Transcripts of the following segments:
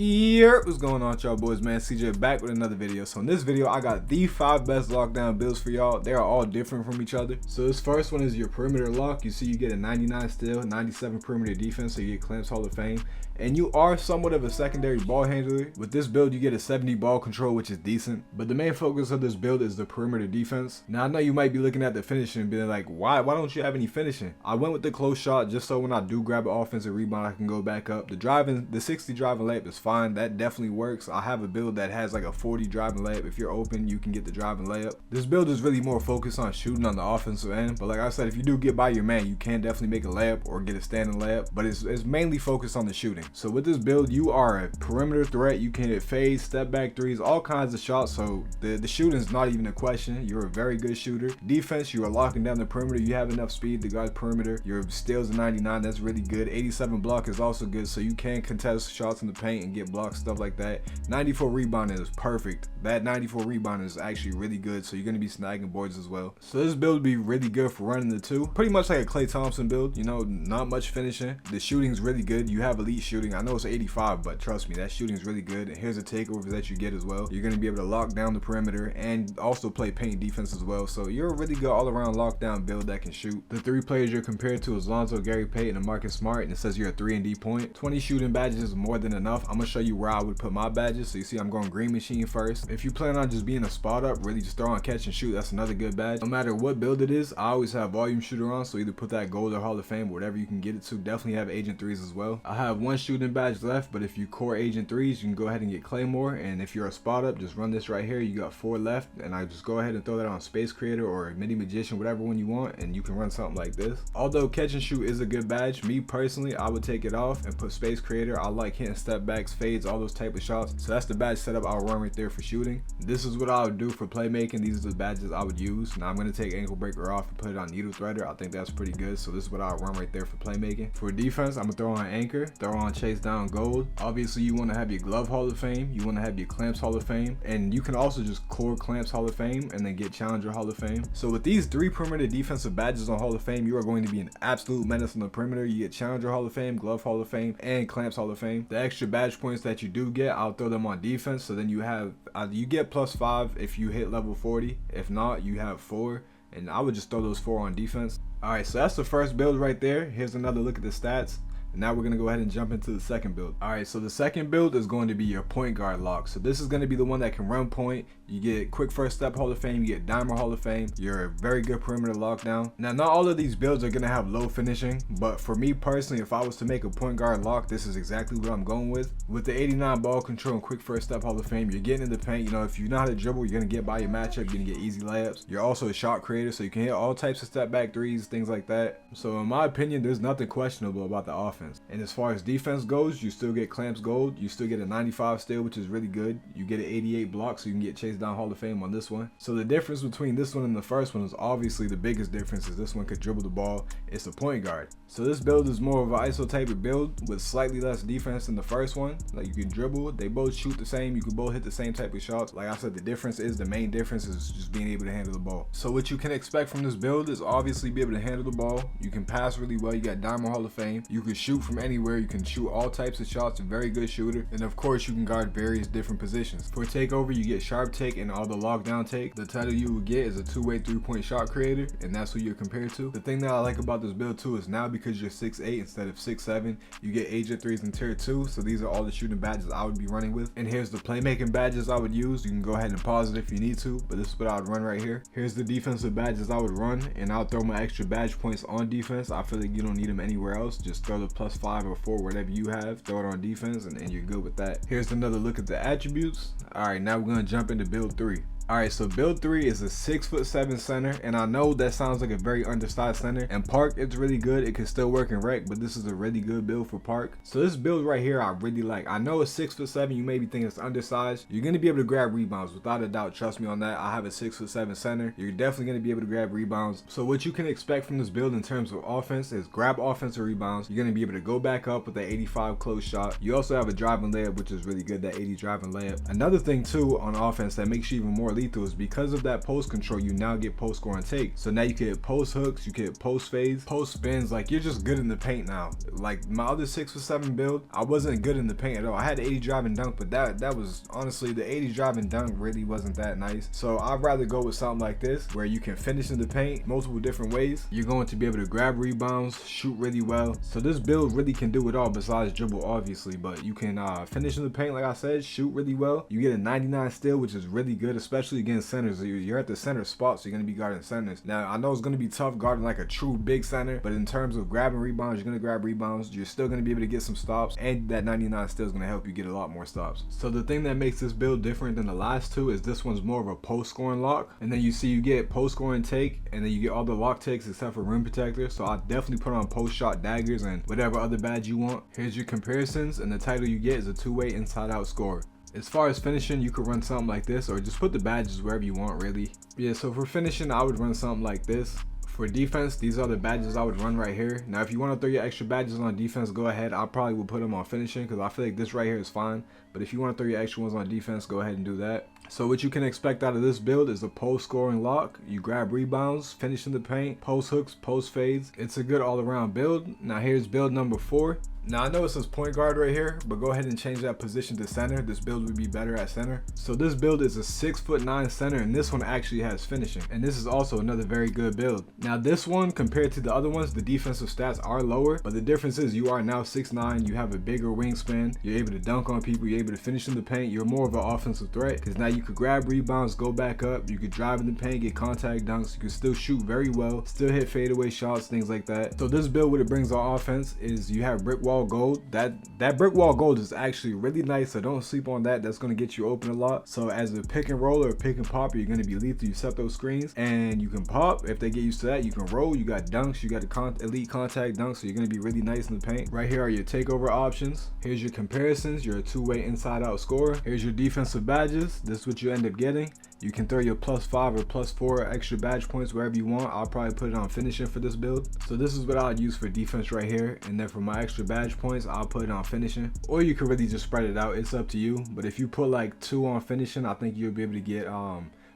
Yeah, what's going on, y'all boys, man? CJ back with another video. So in this video, I got the 5 best lockdown builds for y'all. They are all different from each other. So this first one is your perimeter lock. You see you get a 99 steal, 97 perimeter defense, so you get Clamps Hall of Fame. And you are somewhat of a secondary ball handler. With this build, you get a 70 ball control, which is decent. But the main focus of this build is the perimeter defense. Now, I know you might be looking at the finishing and being like, why don't you have any finishing? I went with the close shot just so when I do grab an offensive rebound, I can go back up. The 60 driving layup is fine. That definitely works. I have a build that has like a 40 driving layup. If you're open, you can get the driving layup. This build is really more focused on shooting on the offensive end. But like I said, if you do get by your man, you can definitely make a layup or get a standing layup. But it's mainly focused on the shooting. So with this build, you are a perimeter threat. You can hit fades, step back threes, all kinds of shots. So the shooting is not even a question. You're a very good shooter. Defense, you are locking down the perimeter. You have enough speed to guard perimeter. Your steals a 99. That's really good. 87 block is also good. So you can contest shots in the paint and get blocks, stuff like that. 94 rebounding is perfect. That 94 rebounding is actually really good. So you're going to be snagging boards as well. So this build would be really good for running the two. Pretty much like a Klay Thompson build. You know, not much finishing. The shooting is really good. You have elite shooting. I know it's 85. But trust me, that shooting is really good. And here's the takeovers that you get as well. You're going to be able to lock down the perimeter and also play paint defense as well. So you're a really good all-around lockdown build that can shoot. The 3 players you're compared to is Lonzo, Gary Payton, and Marcus Smart, and it says you're a 3&D point. 20 shooting badges is more than enough. I'm going to show you where I would put my badges. So you see I'm going green machine first. If you plan on just being a spot up, really just throw on catch and shoot, that's another good badge. No matter what build it is, I always have volume shooter on, so either put that gold or Hall of Fame, whatever you can get it to. Definitely have agent 3s as well. I have 1 shooting badge left, but if you core agent 3s, you can go ahead and get Claymore. And if you're a spot up, just run this right here. You got 4 left, and I just go ahead and throw that on Space Creator or Mini Magician, whatever one you want, and you can run something like this. Although catch and shoot is a good badge, me personally, I would take it off and put Space Creator. I like hitting step backs, fades, all those type of shots. So that's the badge setup I'll run right there for shooting. This is what I would do for playmaking. These are the badges I would use. Now I'm going to take Ankle Breaker off and put it on Needle Threader. I think that's pretty good. So this is what I'll run right there for playmaking. For defense, I'm going to throw on Anchor, throw on Chase Down Gold. Obviously, you want to have your Glove Hall of Fame. You want to have your Clamps Hall of Fame. And you can also just core Clamps Hall of Fame and then get Challenger Hall of Fame. So with these 3 perimeter defensive badges on Hall of Fame, you are going to be an absolute menace on the perimeter. You get Challenger Hall of Fame, Glove Hall of Fame, and Clamps Hall of Fame. The extra badge points that you do get, I'll throw them on defense. So then you have, you get +5 if you hit level 40. If not, you have 4. And I would just throw those 4 on defense. Alright, so that's the first build right there. Here's another look at the stats. And now we're going to go ahead and jump into the second build. Alright, so the second build is going to be your point guard lock. So this is going to be the one that can run point. You get quick first step Hall of Fame, you get Dimer Hall of Fame. You're a very good perimeter lockdown. Now, not all of these builds are going to have low finishing, but for me personally, if I was to make a point guard lock, this is exactly what I'm going with. With the 89 ball control and quick first step Hall of Fame, you're getting in the paint. You know, if you know how to dribble, you're going to get by your matchup, you're going to get easy layups. You're also a shot creator, so you can hit all types of step back threes, things like that. So in my opinion, there's nothing questionable about the offense. And as far as defense goes, you still get Clamps Gold. You still get a 95 steal, which is really good. You get an 88 block, so you can get Chase Down Hall of Fame on this one. So the difference between this one and the first one is obviously the biggest difference is this one could dribble the ball. It's a point guard. So this build is more of an ISO type of build with slightly less defense than the first one. Like you can dribble, they both shoot the same, you can both hit the same type of shots. Like I said, the main difference is just being able to handle the ball. So what you can expect from this build is obviously be able to handle the ball. You can pass really well. You got Diamond Hall of Fame. You can shoot from anywhere. You can shoot all types of shots. A very good shooter. And of course, you can guard various different positions. For takeover, you get Sharp Take and all the lockdown take. The title you will get is a 2-way 3-point shot creator, and that's who you're compared to. The thing that I like about this build too is now because you're 6'8" instead of 6'7", you get agent 3s in tier 2. So these are all the shooting badges I would be running with. And here's the playmaking badges I would use. You can go ahead and pause it if you need to, but this is what I would run right here. Here's the defensive badges I would run, and I'll throw my extra badge points on defense. I feel like you don't need them anywhere else. Just throw the +5 or 4, whatever you have, throw it on defense, and you're good with that. Here's another look at the attributes. All right, now we're gonna jump into build 3. Alright, so build 3 is a 6'7" center, and I know that sounds like a very undersized center. And Park, it's really good. It can still work in rec, but this is a really good build for Park. So this build right here, I really like. I know it's 6'7", you may be thinking it's undersized. You're gonna be able to grab rebounds without a doubt. Trust me on that. I have a 6'7" center. You're definitely gonna be able to grab rebounds. So what you can expect from this build in terms of offense is grab offensive rebounds. You're gonna be able to go back up with the 85 close shot. You also have a driving layup, which is really good, that 80 driving layup. Another thing too on offense that makes you even more lethal is because of that post control, you now get post score and take. So now you can hit post hooks, you can hit post fades, post spins. Like, you're just good in the paint now. Like my other 6'7" build, I wasn't good in the paint at all. I had 80 drive and dunk, but that was honestly, the 80 drive and dunk really wasn't that nice. So I'd rather go with something like this where you can finish in the paint multiple different ways. You're going to be able to grab rebounds, shoot really well. So this build really can do it all besides dribble, obviously, but you can finish in the paint, like I said, shoot really well. You get a 99 steal, which is really good, especially against centers. You're at the center spot, so you're going to be guarding centers. Now, I know it's going to be tough guarding like a true big center, but in terms of grabbing rebounds, you're going to grab rebounds. You're still going to be able to get some stops, and that 99 steal is going to help you get a lot more stops. So the thing that makes this build different than the last two is this one's more of a post scoring lock, and then you see you get post scoring take, and then you get all the lock takes except for rim protector. So I definitely put on post shot daggers and whatever other badge you want. Here's your comparisons, and the title you get is a two-way inside out scorer. As far as finishing, you could run something like this, or just put the badges wherever you want, really. Yeah, so for finishing, I would run something like this. For defense, these are the badges I would run right here. Now, if you want to throw your extra badges on defense, go ahead. I probably would put them on finishing because I feel like this right here is fine. But if you want to throw your extra ones on defense, go ahead and do that. So what you can expect out of this build is a post scoring lock. You grab rebounds, finish in the paint, post hooks, post fades. It's a good all around build. Now here's build number 4. Now I know it says point guard right here, but go ahead and change that position to center. This build would be better at center. So this build is a 6'9" center, and this one actually has finishing. And this is also another very good build. Now this one, compared to the other ones, the defensive stats are lower, but the difference is you are now 6'9", you have a bigger wingspan, you're able to dunk on people, you're able to finish in the paint, you're more of an offensive threat because now you could grab rebounds, go back up, you could drive in the paint, get contact dunks, you can still shoot very well, still hit fadeaway shots, things like that. So this build, what it brings on offense is you have brick wall gold. That brick wall gold is actually really nice, so don't sleep on that. That's going to get you open a lot. So as a pick and roll or pick and pop, you're going to be lethal. You set those screens and you can pop. If they get used to that, you can roll. You got dunks, you got the elite contact dunks, so you're going to be really nice in the paint. Right here are your takeover options. Here's your comparisons. You're a two-way inside out scorer. Here's your defensive badges. This is what you end up getting. You can throw your +5 or +4 extra badge points wherever you want. I'll probably put it on finishing for this build. So this is what I'd use for defense right here. And then for my extra badge points, I'll put it on finishing. Or you could really just spread it out. It's up to you. But if you put like 2 on finishing, I think you'll be able to get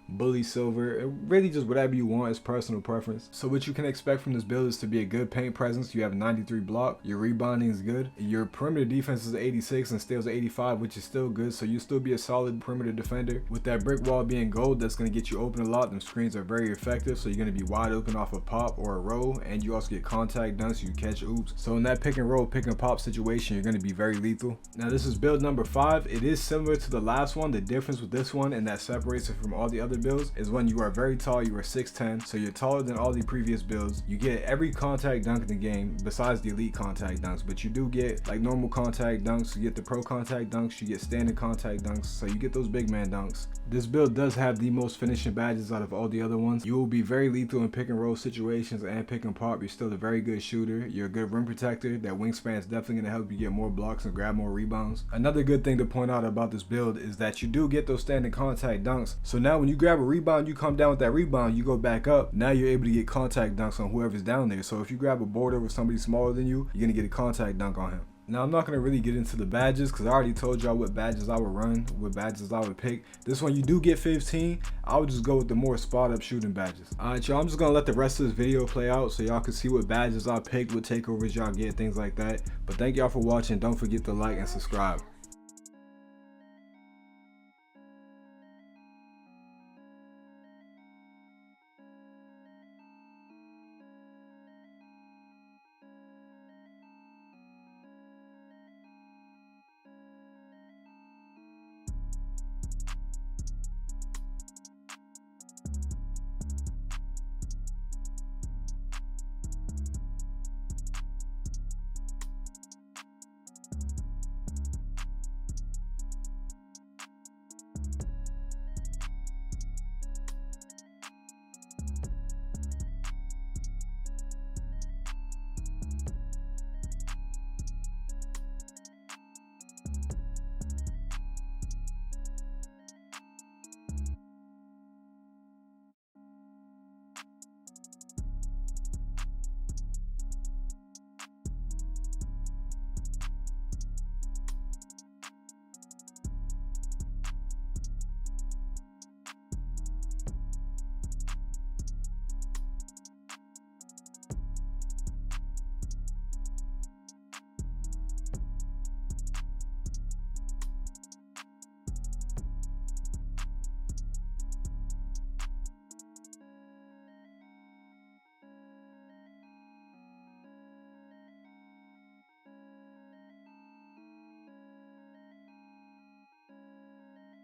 bully silver, really just whatever you want. Is personal preference. So what you can expect from this build is to be a good paint presence. You have 93 block, your rebounding is good, your perimeter defense is 86 and steals 85, which is still good, so you still be a solid perimeter defender. With that brick wall being gold, that's going to get you open a lot. Them screens are very effective, so you're going to be wide open off a pop or a roll, and you also get contact dunks, you catch oops. So in that pick and roll, pick and pop situation, you're going to be very lethal. Now this is build number 5. It is similar to the last one. The difference with this one, and that separates it from all the other builds, is when you are very tall. You are 6'10", so you're taller than all the previous builds. You get every contact dunk in the game besides the elite contact dunks, but you do get like normal contact dunks, you get the pro contact dunks, you get standard contact dunks, so you get those big man dunks. This build does have the most finishing badges out of all the other ones. You will be very lethal in pick and roll situations and pick and pop. You're still a very good shooter, you're a good rim protector. That wingspan is definitely going to help you get more blocks and grab more rebounds. Another good thing to point out about this build is that you do get those standard contact dunks, so now when you grab a rebound, you come down with that rebound, you go back up, now you're able to get contact dunks on whoever's down there. So if you grab a board over somebody smaller than you, you're gonna get a contact dunk on him. Now I'm not gonna really get into the badges because I already told y'all what badges I would run, what badges I would pick. This one you do get 15. I would just go with the more spot up shooting badges. Alright y'all, I'm just gonna let the rest of this video play out so y'all can see what badges I picked, what takeovers y'all get, things like that. But thank y'all for watching. Don't forget to like and subscribe.